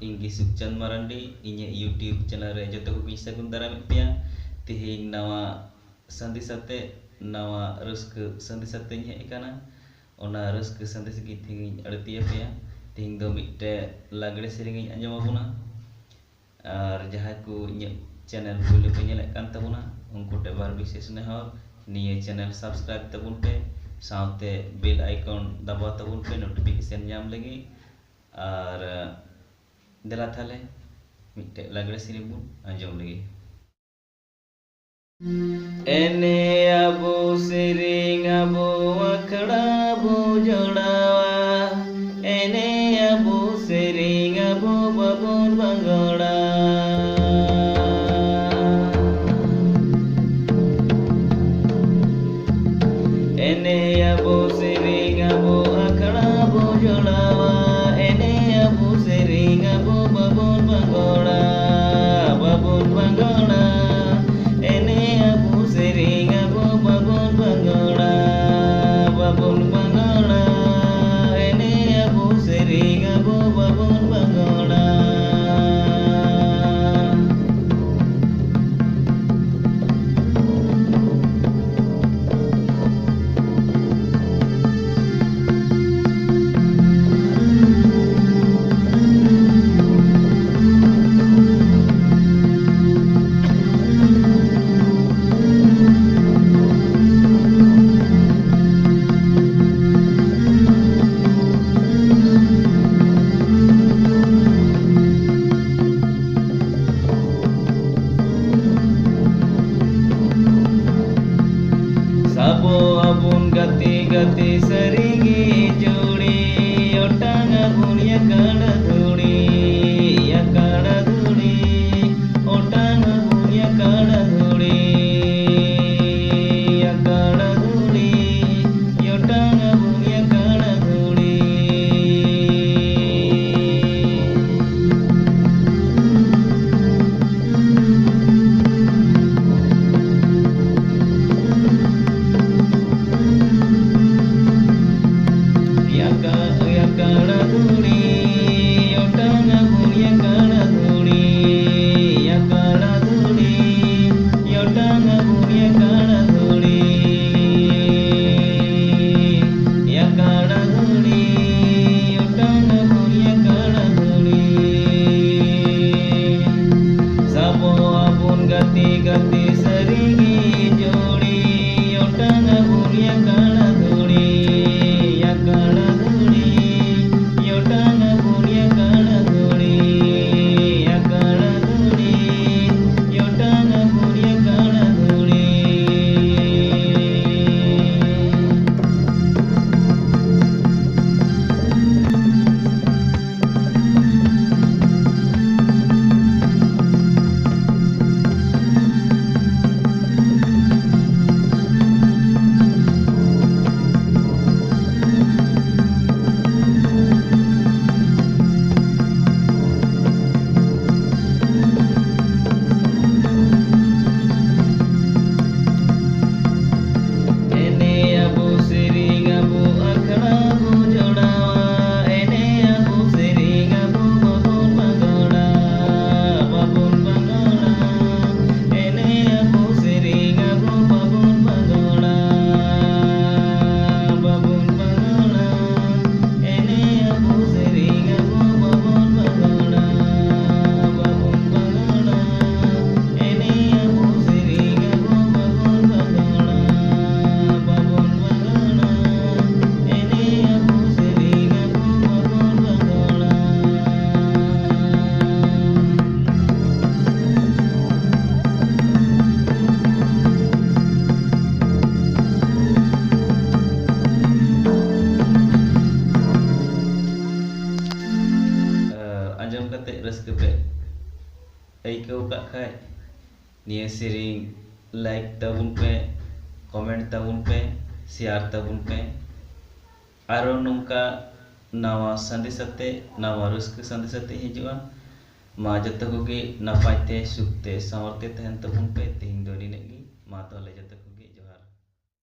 Inggi Sukchan Marandi inya YouTube channel re joto ko sagun daram pia tihin nawa sandi sate nawa rusk sandi sate nya ikana ona rusk sandi segi tihin arti pia tihin do mitte lagre sering anjama puna ar jaha ku nya channel bulu penyelek kan tabuna ungku te bar bises ne hor niye channel subscribe tabun pe saute bell icon daba tabun pe notification nyam lagi ar dela thale mitte lagre sini bun anjom lagi ene abu sering abu akda bu jodawa ene abu sering abu babun bangoda ene abu sering abu akda bu jodawa ene abu sering abu babun bangoda ene abu sering abu babun bangoda ene abu sering abu babun bangoda Sabo abun gati seringi jodi otang abun yakada dhudi otang abun yakada dhudi otang abun yakada dhudi gati seringi jodi otang abun yakada dhudi otang abun yakada dhudi otang abun yakada dhudi anjom kate raska pe aiko kak khai niya sering like tabun pe comment tabun pe share tabun pe aro nungka nawa sandi sate nawa ruska sandi sate hijua ma joto koge napay te sukte samarti tahan tabun pe tihin do ninegi ma to le joto